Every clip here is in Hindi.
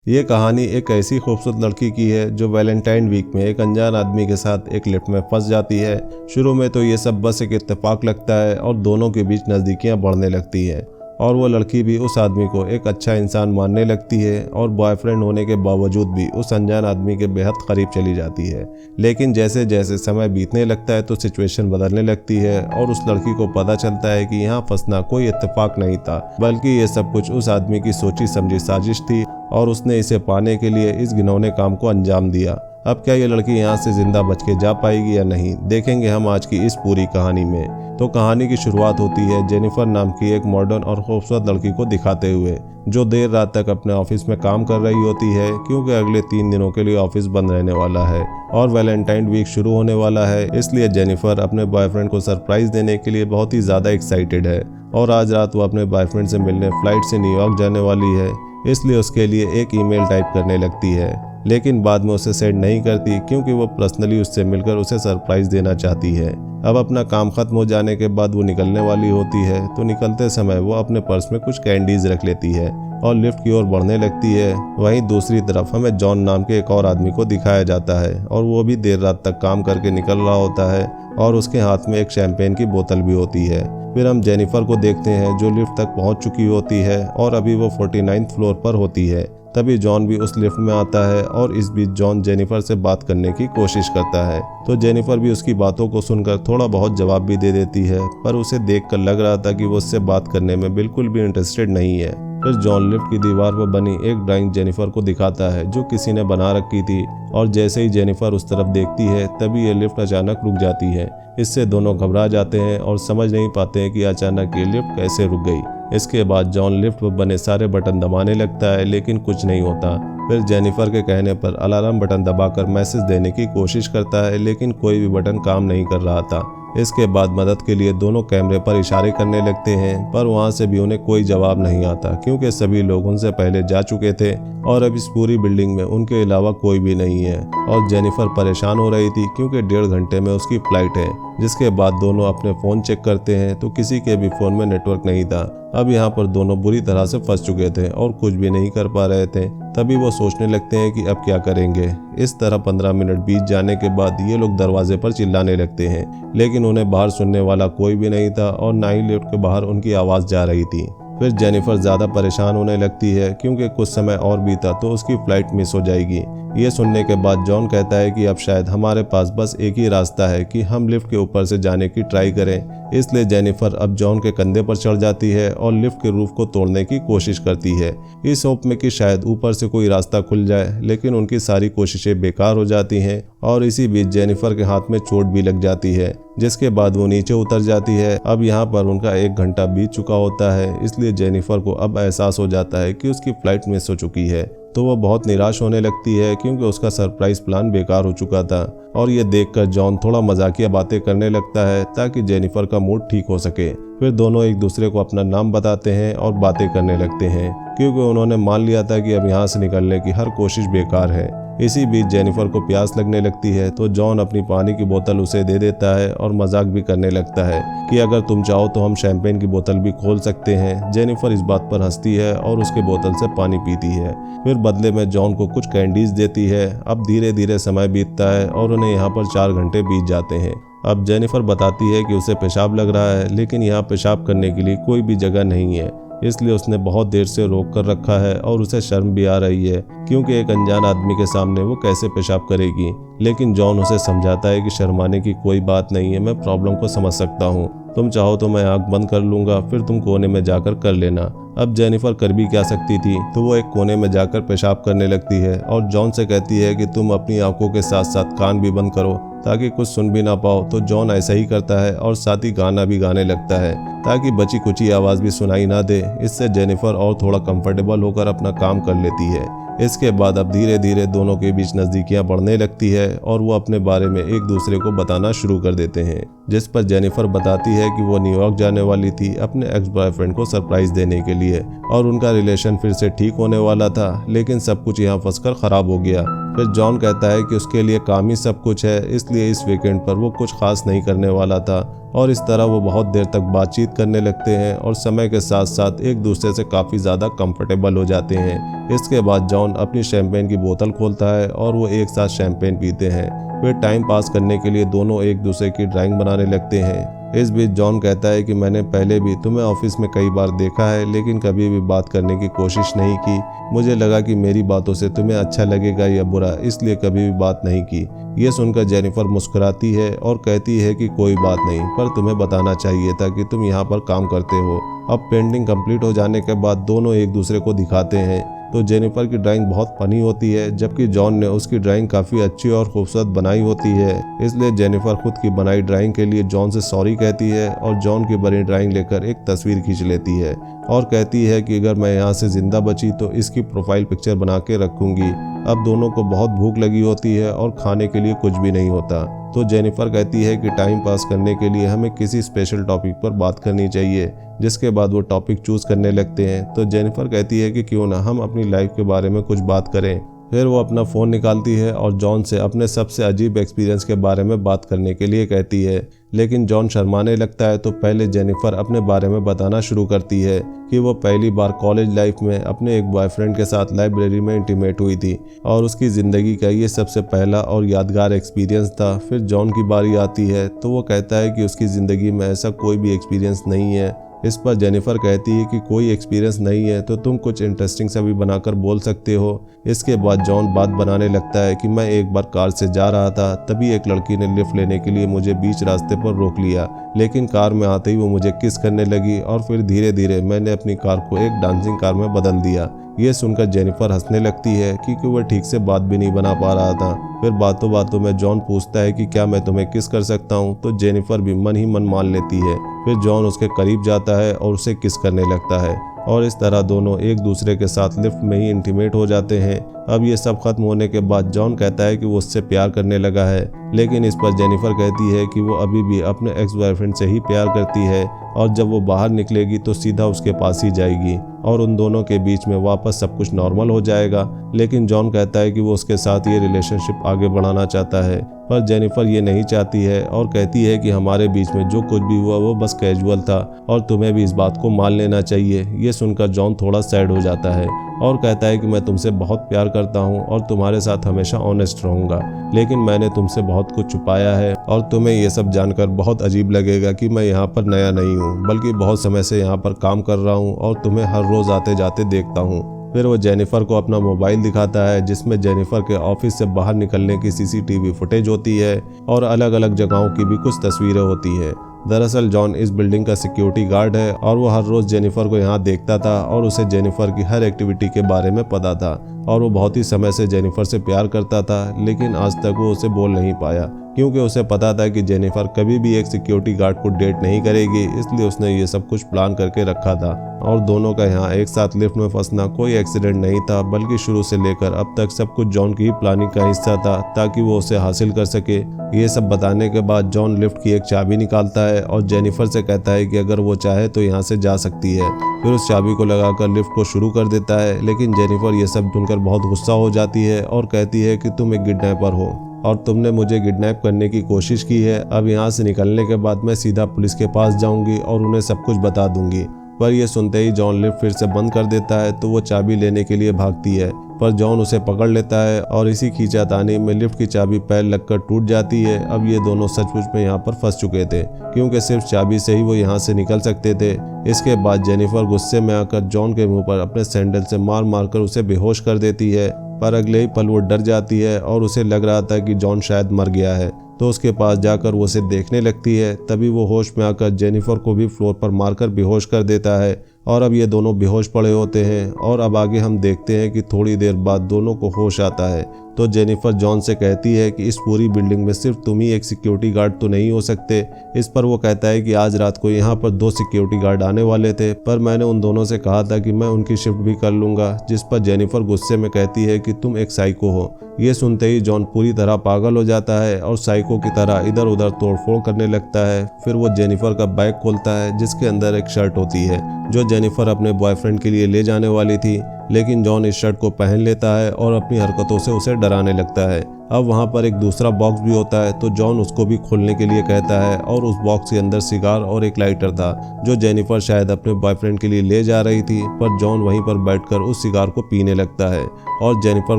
ये कहानी एक ऐसी खूबसूरत लड़की की है जो वैलेंटाइन वीक में एक अनजान आदमी के साथ एक लिफ्ट में फंस जाती है। शुरू में तो ये सब बस एक इत्तेफाक लगता है और दोनों के बीच नज़दीकियाँ बढ़ने लगती हैं और वो लड़की भी उस आदमी को एक अच्छा इंसान मानने लगती है और बॉयफ्रेंड होने के बावजूद भी उस अनजान आदमी के बेहद करीब चली जाती है। लेकिन जैसे जैसे समय बीतने लगता है तो सिचुएशन बदलने लगती है और उस लड़की को पता चलता है कि यहाँ फंसना कोई इत्तेफाक नहीं था, बल्कि ये सब कुछ उस आदमी की सोची समझी साजिश थी और उसने इसे पाने के लिए इस घिनौने काम को अंजाम दिया। अब क्या ये लड़की यहाँ से जिंदा बच के जा पाएगी या नहीं, देखेंगे हम आज की इस पूरी कहानी में। तो कहानी की शुरुआत होती है जेनिफर नाम की एक मॉडर्न और खूबसूरत लड़की को दिखाते हुए, जो देर रात तक अपने ऑफिस में काम कर रही होती है क्योंकि अगले 3 दिनों के लिए ऑफिस बंद रहने वाला है और वैलेंटाइन वीक शुरू होने वाला है। इसलिए जेनिफर अपने बॉयफ्रेंड को सरप्राइज देने के लिए बहुत ही ज़्यादा एक्साइटेड है और आज रात वो अपने बॉयफ्रेंड से मिलने फ्लाइट से न्यूयॉर्क जाने वाली है। इसलिए उसके लिए एक ईमेल टाइप करने लगती है, लेकिन बाद में उसे सेंड नहीं करती क्योंकि वो पर्सनली उससे मिलकर उसे सरप्राइज देना चाहती है। अब अपना काम खत्म हो जाने के बाद वो निकलने वाली होती है तो निकलते समय वो अपने पर्स में कुछ कैंडीज रख लेती है और लिफ्ट की ओर बढ़ने लगती है। वहीं दूसरी तरफ हमें जॉन नाम के एक और आदमी को दिखाया जाता है और वो भी देर रात तक काम करके निकल रहा होता है और उसके हाथ में एक शैंपेन की बोतल भी होती है। फिर हम जेनिफर को देखते हैं जो लिफ्ट तक पहुंच चुकी होती है और अभी वो 49th फ्लोर पर होती है। तभी जॉन भी उस लिफ्ट में आता है और इस बीच जॉन जेनिफर से बात करने की कोशिश करता है तो जेनिफर भी उसकी बातों को सुनकर थोड़ा बहुत जवाब भी दे देती है, पर उसे देखकर लग रहा था कि वो उससे बात करने में बिल्कुल भी इंटरेस्टेड नहीं है। फिर जॉन लिफ्ट की दीवार पर बनी एक ड्राइंग जेनिफर को दिखाता है जो किसी ने बना रखी थी और जैसे ही जेनिफर उस तरफ देखती है तभी ये लिफ्ट अचानक रुक जाती है। इससे दोनों घबरा जाते हैं और समझ नहीं पाते हैं कि अचानक ये लिफ्ट कैसे रुक गई। इसके बाद जॉन लिफ्ट पर बने सारे बटन दबाने लगता है लेकिन कुछ नहीं होता। फिर जेनिफर के कहने पर अलार्म बटन दबाकर मैसेज देने की कोशिश करता है लेकिन कोई भी बटन काम नहीं कर रहा था। इसके बाद मदद के लिए दोनों कैमरे पर इशारे करने लगते हैं, पर वहां से भी उन्हें कोई जवाब नहीं आता क्योंकि सभी लोग उनसे पहले जा चुके थे और अब इस पूरी बिल्डिंग में उनके अलावा कोई भी नहीं है। और जेनिफर परेशान हो रही थी क्योंकि 1.5 घंटे में उसकी फ्लाइट है। जिसके बाद दोनों अपने फ़ोन चेक करते हैं तो किसी के भी फ़ोन में नेटवर्क नहीं था। अब यहाँ पर दोनों बुरी तरह से फंस चुके थे और कुछ भी नहीं कर पा रहे थे। तभी वो सोचने लगते हैं कि अब क्या करेंगे। इस तरह 15 मिनट बीत जाने के बाद ये लोग दरवाजे पर चिल्लाने लगते हैं, लेकिन उन्हें बाहर सुनने वाला कोई भी नहीं था और ना ही लिफ्ट के बाहर उनकी आवाज़ जा रही थी। फिर जेनिफर ज़्यादा परेशान होने लगती है क्योंकि कुछ समय और बीता तो उसकी फ्लाइट मिस हो जाएगी। ये सुनने के बाद जॉन कहता है कि अब शायद हमारे पास बस एक ही रास्ता है कि हम लिफ्ट के ऊपर से जाने की ट्राई करें। इसलिए जेनिफर अब जॉन के कंधे पर चढ़ जाती है और लिफ्ट के रूफ को तोड़ने की कोशिश करती है, इस होप में कि शायद ऊपर से कोई रास्ता खुल जाए, लेकिन उनकी सारी कोशिशें बेकार हो जाती हैं और इसी बीच जेनिफर के हाथ में चोट भी लग जाती है, जिसके बाद वो नीचे उतर जाती है। अब यहाँ पर उनका 1 घंटा बीत चुका होता है, इसलिए जेनिफर को अब एहसास हो जाता है कि उसकी फ्लाइट मिस हो चुकी है। तो वो बहुत निराश होने लगती है क्योंकि उसका सरप्राइज प्लान बेकार हो चुका था और ये देखकर जॉन थोड़ा मजाकिया बातें करने लगता है ताकि जेनिफर का मूड ठीक हो सके। फिर दोनों एक दूसरे को अपना नाम बताते हैं और बातें करने लगते हैं क्योंकि उन्होंने मान लिया था कि अब यहाँ से निकलने की हर कोशिश बेकार है। इसी बीच जेनिफर को प्यास लगने लगती है तो जॉन अपनी पानी की बोतल उसे दे देता है और मजाक भी करने लगता है कि अगर तुम चाहो तो हम शैंपेन की बोतल भी खोल सकते हैं। जेनिफर इस बात पर हंसती है और उसके बोतल से पानी पीती है। फिर बदले में जॉन को कुछ कैंडीज देती है। अब धीरे धीरे समय बीतता है और उन्हें यहाँ पर 4 घंटे बीत जाते हैं। अब जेनिफर बताती है कि उसे पेशाब लग रहा है, लेकिन यहाँ पेशाब करने के लिए कोई भी जगह नहीं है, इसलिए उसने बहुत देर से रोक कर रखा है और उसे शर्म भी आ रही है क्योंकि एक अनजान आदमी के सामने वो कैसे पेशाब करेगी। लेकिन जॉन उसे समझाता है कि शर्माने की कोई बात नहीं है, मैं प्रॉब्लम को समझ सकता हूँ, तुम चाहो तो मैं आंख बंद कर लूंगा, फिर तुम कोने में जाकर कर लेना। अब जेनिफर कर भी क्या सकती थी, तो वो एक कोने में जाकर पेशाब करने लगती है और जॉन से कहती है कि तुम अपनी आंखों के साथ साथ कान भी बंद करो ताकि कुछ सुन भी ना पाओ। तो जॉन ऐसा ही करता है और साथ ही गाना भी गाने लगता है ताकि बची कुची आवाज़ भी सुनाई ना दे। इससे जेनिफर और थोड़ा कंफर्टेबल होकर अपना काम कर लेती है। इसके बाद अब धीरे धीरे दोनों के बीच नज़दीकियाँ बढ़ने लगती है और वो अपने बारे में एक दूसरे को बताना शुरू कर देते हैं, जिस पर जेनिफर बताती है कि वो न्यूयॉर्क जाने वाली थी अपने एक्स बॉयफ्रेंड को सरप्राइज देने के लिए और उनका रिलेशन फिर से ठीक होने वाला था, लेकिन सब कुछ यहाँ फंसकर ख़राब हो गया। फिर जॉन कहता है कि उसके लिए काम ही सब कुछ है, इसलिए इस वीकेंड पर वो कुछ खास नहीं करने वाला था। और इस तरह वो बहुत देर तक बातचीत करने लगते हैं और समय के साथ साथ एक दूसरे से काफ़ी ज़्यादा कंफर्टेबल हो जाते हैं। इसके बाद जॉन अपनी शैंपेन की बोतल खोलता है और वो एक साथ शैंपेन पीते हैं। फिर टाइम पास करने के लिए दोनों एक दूसरे की ड्राइंग बनाने लगते हैं। इस बीच जॉन कहता है कि मैंने पहले भी तुम्हें ऑफिस में कई बार देखा है, लेकिन कभी भी बात करने की कोशिश नहीं की। मुझे लगा कि मेरी बातों से तुम्हें अच्छा लगेगा या बुरा, इसलिए कभी भी बात नहीं की। ये सुनकर जेनिफर मुस्कुराती है और कहती है कि कोई बात नहीं, पर तुम्हें बताना चाहिए था कि तुम यहाँ पर काम करते हो। अब पेंटिंग कंप्लीट हो जाने के बाद दोनों एक दूसरे को दिखाते हैं तो जेनिफर की ड्राइंग बहुत फनी होती है, जबकि जॉन ने उसकी ड्राइंग काफ़ी अच्छी और खूबसूरत बनाई होती है। इसलिए जेनिफर खुद की बनाई ड्राइंग के लिए जॉन से सॉरी कहती है और जॉन की बनी ड्राइंग लेकर एक तस्वीर खींच लेती है और कहती है कि अगर मैं यहाँ से जिंदा बची तो इसकी प्रोफाइल पिक्चर बना के रखूंगी। अब दोनों को बहुत भूख लगी होती है और खाने के लिए कुछ भी नहीं होता, तो जेनिफर कहती है कि टाइम पास करने के लिए हमें किसी स्पेशल टॉपिक पर बात करनी चाहिए। जिसके बाद वो टॉपिक चूज करने लगते हैं। तो जेनिफर कहती है कि क्यों ना हम अपनी लाइफ के बारे में कुछ बात करें। फिर वो अपना फ़ोन निकालती है और जॉन से अपने सबसे अजीब एक्सपीरियंस के बारे में बात करने के लिए कहती है, लेकिन जॉन शर्माने लगता है। तो पहले जेनिफर अपने बारे में बताना शुरू करती है कि वो पहली बार कॉलेज लाइफ में अपने एक बॉयफ्रेंड के साथ लाइब्रेरी में इंटीमेट हुई थी और उसकी ज़िंदगी का ये सबसे पहला और यादगार एक्सपीरियंस था। फिर जॉन की बारी आती है तो वो कहता है कि उसकी ज़िंदगी में ऐसा कोई भी एक्सपीरियंस नहीं है। इस पर जेनिफर कहती है कि कोई एक्सपीरियंस नहीं है तो तुम कुछ इंटरेस्टिंग सा भी बनाकर बोल सकते हो। इसके बाद जॉन बात बनाने लगता है कि मैं एक बार कार से जा रहा था, तभी एक लड़की ने लिफ्ट लेने के लिए मुझे बीच रास्ते पर रोक लिया, लेकिन कार में आते ही वो मुझे किस करने लगी और फिर धीरे धीरे मैंने अपनी कार को एक डांसिंग कार में बदल दिया। ये सुनकर जेनिफर हंसने लगती है क्योंकि वह ठीक से बात भी नहीं बना पा रहा था। फिर बातों बातों में जॉन पूछता है कि क्या मैं तुम्हें किस कर सकता हूँ, तो जेनिफर भी मन ही मन मान लेती है। फिर जॉन उसके करीब जाता है और उसे किस करने लगता है और इस तरह दोनों एक दूसरे के साथ लिफ्ट में ही इंटीमेट हो जाते हैं। अब ये सब खत्म होने के बाद जॉन कहता है कि वो उससे प्यार करने लगा है, लेकिन इस पर जेनिफर कहती है कि वो अभी भी अपने एक्स बॉयफ्रेंड से ही प्यार करती है और जब वो बाहर निकलेगी तो सीधा उसके पास ही जाएगी और उन दोनों के बीच में वापस सब कुछ नॉर्मल हो जाएगा। लेकिन जॉन कहता है कि वो उसके साथ ये रिलेशनशिप आगे बढ़ाना चाहता है, पर जेनिफर ये नहीं चाहती है और कहती है कि हमारे बीच में जो कुछ भी हुआ वो बस कैजुअल था और तुम्हें भी इस बात को मान लेना चाहिए। ये सुनकर जॉन थोड़ा सैड हो जाता है और कहता है कि मैं तुमसे बहुत प्यार करता हूँ और तुम्हारे साथ हमेशा ऑनेस्ट रहूंगा, लेकिन मैंने तुमसे बहुत कुछ छुपाया है और तुम्हें ये सब जानकर बहुत अजीब लगेगा कि मैं यहाँ पर नया नहीं हूँ, बल्कि बहुत समय से यहाँ पर काम कर रहा हूँ और तुम्हें हर रोज आते जाते देखता हूँ। फिर वो जेनिफर को अपना मोबाइल दिखाता है जिसमें जेनिफर के ऑफिस से बाहर निकलने की सीसीटीवी फुटेज होती है और अलग अलग जगहों की भी कुछ तस्वीरें होती है। दरअसल जॉन इस बिल्डिंग का सिक्योरिटी गार्ड है और वो हर रोज जेनिफर को यहाँ देखता था और उसे जेनिफर की हर एक्टिविटी के बारे में पता था और वो बहुत ही समय से जेनिफर से प्यार करता था, लेकिन आज तक वो उसे बोल नहीं पाया क्योंकि उसे पता था कि जेनिफर कभी भी एक सिक्योरिटी गार्ड को डेट नहीं करेगी, इसलिए उसने ये सब कुछ प्लान करके रखा था। और दोनों का यहाँ एक साथ लिफ्ट में फंसना कोई एक्सीडेंट नहीं था, बल्कि शुरू से लेकर अब तक सब कुछ जॉन की ही प्लानिंग का हिस्सा था ताकि वो उसे हासिल कर सके। ये सब बताने के बाद जॉन लिफ्ट की एक चाबी निकालता है और जेनिफर से कहता है कि अगर वो चाहे तो यहाँ से जा सकती है। फिर उस चाबी को लगाकर लिफ्ट को शुरू कर देता है, लेकिन जेनिफर ये सब सुनकर बहुत गुस्सा हो जाती है और कहती है कि तुम एक किडनैपर हो और तुमने मुझे किडनैप करने की कोशिश की है। अब यहाँ से निकलने के बाद मैं सीधा पुलिस के पास जाऊंगी और उन्हें सब कुछ बता दूंगी। पर यह सुनते ही जॉन लिफ्ट फिर से बंद कर देता है तो वो चाबी लेने के लिए भागती है, पर जॉन उसे पकड़ लेता है और इसी खींचातानी में लिफ्ट की चाबी पैर लगकर टूट जाती है। अब ये दोनों सचमुच में यहाँ पर फंस चुके थे क्योंकि सिर्फ चाबी से ही वो यहाँ से निकल सकते थे। इसके बाद जेनिफर गुस्से में आकर जॉन के मुंह पर अपने सैंडल से मार मारकर उसे बेहोश कर देती है, पर अगले ही पल वो डर जाती है और उसे लग रहा था कि जॉन शायद मर गया है, तो उसके पास जाकर वो उसे देखने लगती है। तभी वो होश में आकर जेनिफर को भी फ्लोर पर मारकर बेहोश कर देता है और अब ये दोनों बेहोश पड़े होते हैं। और अब आगे हम देखते हैं कि थोड़ी देर बाद दोनों को होश आता है तो जेनिफर जॉन से कहती है कि इस पूरी बिल्डिंग में सिर्फ तुम ही एक सिक्योरिटी गार्ड तो नहीं हो सकते। इस पर वो कहता है कि आज रात को यहाँ पर 2 सिक्योरिटी गार्ड आने वाले थे, पर मैंने उन दोनों से कहा था कि मैं उनकी शिफ्ट भी कर लूंगा। जिस पर जेनिफर गुस्से में कहती है कि तुम एक साइको हो। ये सुनते ही जॉन पूरी तरह पागल हो जाता है और साइको की तरह इधर उधर तोड़फोड़ करने लगता है। फिर वो जेनिफर का बैग खोलता है जिसके अंदर एक शर्ट होती है जो जेनिफर अपने बॉयफ्रेंड के लिए ले जाने वाली थी। लेकिन जॉन इस शर्ट को पहन लेता है और अपनी हरकतों से उसे डराने लगता है। अब वहाँ पर एक दूसरा बॉक्स भी होता है तो जॉन उसको भी खोलने के लिए कहता है और उस बॉक्स के अंदर सिगार और एक लाइटर था जो जेनिफर शायद अपने बॉयफ्रेंड के लिए ले जा रही थी, पर जॉन वहीं पर बैठकर उस सिगार को पीने लगता है और जेनिफर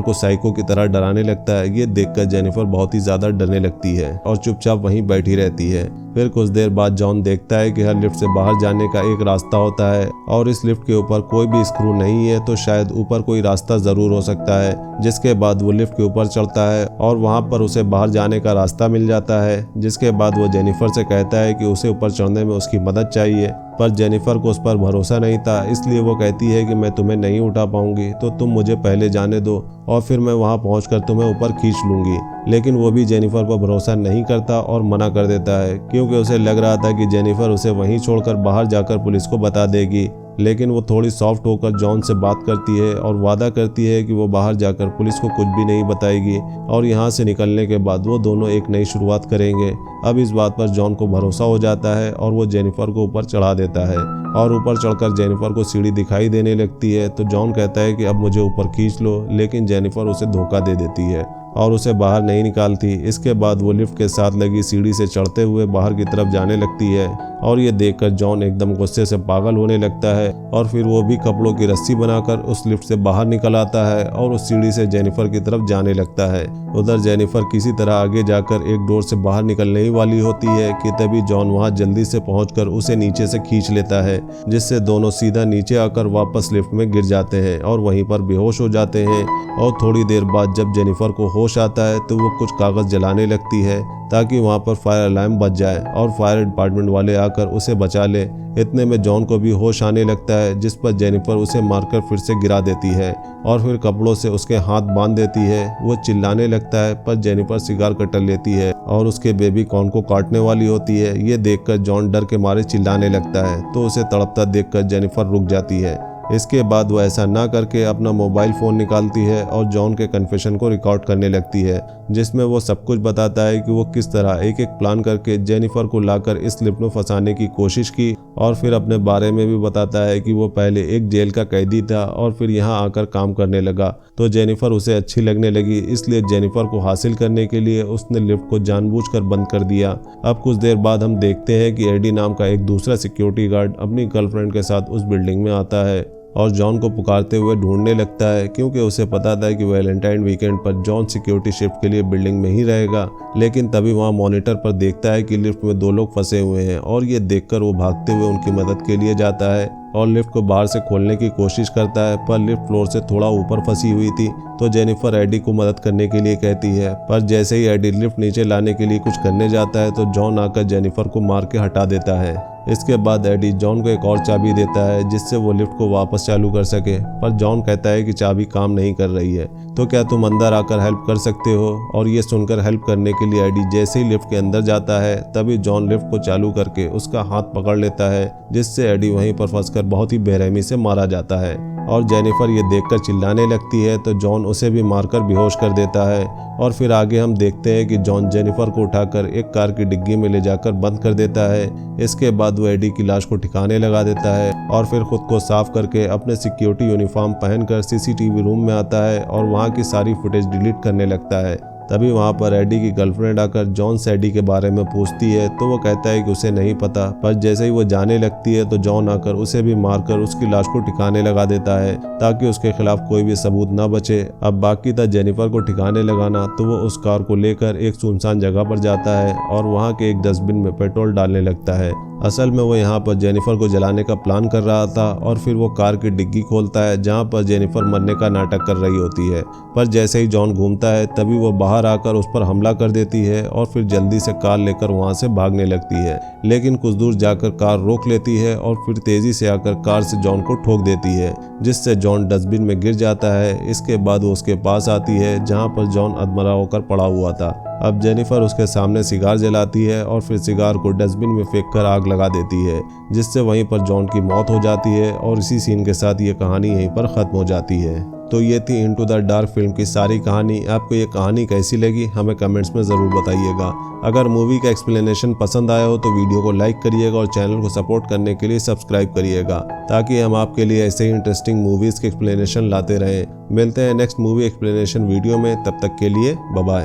को साइको की तरह डराने लगता है। ये देखकर जेनिफर बहुत ही ज्यादा डरने लगती है और चुपचाप वहीं बैठी रहती है। फिर कुछ देर बाद जॉन देखता है कि हर लिफ्ट से बाहर जाने का एक रास्ता होता है और इस लिफ्ट के ऊपर कोई भी स्क्रू नहीं है, तो शायद ऊपर कोई रास्ता जरूर हो सकता है। जिसके बाद वो लिफ्ट के ऊपर चढ़ता है और वहां पर उसे बाहर जाने का रास्ता मिल जाता है। जिसके बाद वो जेनिफर से कहता है कि उसे ऊपर चढ़ने में उसकी मदद चाहिए, पर जेनिफर को उस पर भरोसा नहीं था, इसलिए वो कहती है कि मैं तुम्हें नहीं उठा पाऊंगी, तो तुम मुझे पहले जाने दो और फिर मैं वहां पहुंचकर तुम्हें ऊपर खींच लूंगी। लेकिन वो भी जेनिफर पर भरोसा नहीं करता और मना कर देता है, क्योंकि उसे लग रहा था कि जेनिफर उसे वहीं छोड़कर बाहर जाकर पुलिस को बता देगी। लेकिन वो थोड़ी सॉफ्ट होकर जॉन से बात करती है और वादा करती है कि वो बाहर जाकर पुलिस को कुछ भी नहीं बताएगी और यहाँ से निकलने के बाद वो दोनों एक नई शुरुआत करेंगे। अब इस बात पर जॉन को भरोसा हो जाता है और वो जेनिफर को ऊपर चढ़ा देता है और ऊपर चढ़कर जेनिफर को सीढ़ी दिखाई देने लगती है। तो जॉन कहता है कि अब मुझे ऊपर खींच लो, लेकिन जेनिफर उसे धोखा दे देती है और उसे बाहर नहीं निकालती। इसके बाद वो लिफ्ट के साथ लगी सीढ़ी से चढ़ते हुए बाहर की तरफ जाने लगती है और ये देखकर जॉन एकदम गुस्से से पागल होने लगता है और फिर वो भी कपड़ों की रस्सी बनाकर उस लिफ्ट से बाहर निकल आता है और उस सीढ़ी से जेनिफर की तरफ जाने लगता है। उधर जेनिफर किसी तरह आगे जाकर एक डोर से बाहर निकलने ही वाली होती है कि तभी जॉन वहां जल्दी से पहुंचकर उसे नीचे से खींच लेता है, जिससे दोनों सीधा नीचे आकर वापस लिफ्ट में गिर जाते हैं और वहीं पर बेहोश हो जाते हैं। और थोड़ी देर बाद जब जेनिफर को होश आता है तो वो कुछ कागज जलाने लगती है ताकि वहां पर फायर अलार्म बज जाए और फायर डिपार्टमेंट वाले आकर उसे बचा ले। इतने में जॉन को भी होश आने लगता है, जिस पर जेनिफर उसे मारकर फिर से गिरा देती है और फिर कपड़ों से उसके हाथ बांध देती है। वो चिल्लाने लगता है, पर जेनिफर सिगार कटर लेती है और उसके बेबी कॉर्न को काटने वाली होती है। ये देखकर जॉन डर के मारे चिल्लाने लगता है, तो उसे तड़पता देखकर जेनिफर रुक जाती है। इसके बाद वो ऐसा ना करके अपना मोबाइल फ़ोन निकालती है और जॉन के कन्फेशन को रिकॉर्ड करने लगती है, जिसमें वो सब कुछ बताता है कि वो किस तरह एक एक प्लान करके जेनिफर को लाकर इस लिफ्ट में फंसाने की कोशिश की और फिर अपने बारे में भी बताता है कि वो पहले एक जेल का कैदी था और फिर यहाँ आकर काम करने लगा। तो जेनिफर उसे अच्छी लगने लगी, इसलिए जेनिफर को हासिल करने के लिए उसने लिफ्ट को जानबूझकर बंद कर दिया। अब कुछ देर बाद हम देखते हैं कि एडी नाम का एक दूसरा सिक्योरिटी गार्ड अपनी गर्लफ्रेंड के साथ उस बिल्डिंग में आता है और जॉन को पुकारते हुए ढूंढने लगता है, क्योंकि उसे पता था कि वैलेंटाइन वीकेंड पर जॉन सिक्योरिटी शिफ्ट के लिए बिल्डिंग में ही रहेगा। लेकिन तभी वहां मॉनिटर पर देखता है कि लिफ्ट में 2 लोग फंसे हुए हैं और ये देखकर वो भागते हुए उनकी मदद के लिए जाता है और लिफ्ट को बाहर से खोलने की कोशिश करता है, पर लिफ्ट फ्लोर से थोड़ा ऊपर फंसी हुई थी। तो जेनिफर एडी को मदद करने के लिए कहती है, पर जैसे ही एडी लिफ्ट नीचे लाने के लिए कुछ करने जाता है तो जॉन आकर जेनिफर को मार के हटा देता है। इसके बाद एडी जॉन को एक और चाबी देता है जिससे वो लिफ्ट को वापस चालू कर सके, पर जॉन कहता है कि चाबी काम नहीं कर रही है, तो क्या तुम अंदर आकर हेल्प कर सकते हो। और ये सुनकर हेल्प करने के लिए एडी जैसे ही लिफ्ट के अंदर जाता है तभी जॉन लिफ्ट को चालू करके उसका हाथ पकड़ लेता है, जिससे एडी वहीं पर फंसकर बहुत ही बेरहमी से मारा जाता है और जेनिफर ये देखकर चिल्लाने लगती है तो जॉन उसे भी मारकर बेहोश कर देता है। और फिर आगे हम देखते हैं कि जॉन जेनिफर को उठाकर एक कार की डिग्गी में ले जाकर बंद कर देता है। इसके बाद वो एडी की लाश को ठिकाने लगा देता है और फिर खुद को साफ करके अपने सिक्योरिटी यूनिफॉर्म पहनकर सीसीटीवी रूम में आता है और वहाँ की सारी फुटेज डिलीट करने लगता है। तभी वहाँ पर एडी की गर्लफ्रेंड आकर जॉन से एडी के बारे में पूछती है तो वो कहता है कि उसे नहीं पता, पर जैसे ही वो जाने लगती है तो जॉन आकर उसे भी मारकर उसकी लाश को ठिकाने लगा देता है ताकि उसके खिलाफ कोई भी सबूत न बचे। अब बाकी था जेनिफर को ठिकाने लगाना, तो वो उस कार को लेकर एक सुनसान जगह पर जाता है और वहाँ के एक डस्टबिन में पेट्रोल डालने लगता है। असल में वो यहाँ पर जेनिफर को जलाने का प्लान कर रहा था और फिर वो कार की डिग्गी खोलता है जहाँ पर जेनिफर मरने का नाटक कर रही होती है, पर जैसे ही जॉन घूमता है तभी वो बाहर आकर उस पर हमला कर देती है और फिर जल्दी से कार लेकर वहाँ से भागने लगती है। लेकिन कुछ दूर जाकर कार रोक लेती है और फिर तेजी से आकर कार से जॉन को ठोक देती है, जिससे जॉन डस्टबिन में गिर जाता है। इसके बाद वो उसके पास आती है जहाँ पर जॉन अधमरा होकर पड़ा हुआ था। अब जेनिफर उसके सामने सिगार जलाती है और फिर सिगार को डस्टबिन में फेंककर आग लगा देती है, जिससे वहीं पर जॉन की मौत हो जाती है और इसी सीन के साथ ये कहानी यहीं पर खत्म हो जाती है। तो ये थी इनटू द डार्क फिल्म की सारी कहानी। आपको ये कहानी कैसी लगी हमें कमेंट्स में ज़रूर बताइएगा। अगर मूवी का एक्सप्लेनेशन पसंद आया हो तो वीडियो को लाइक करिएगा और चैनल को सपोर्ट करने के लिए सब्सक्राइब करिएगा, ताकि हम आपके लिए ऐसे ही इंटरेस्टिंग मूवीज़ के एक्सप्लेनेशन लाते रहें। मिलते हैं नेक्स्ट मूवी एक्सप्लेनेशन वीडियो में, तब तक के लिए बाय बाय।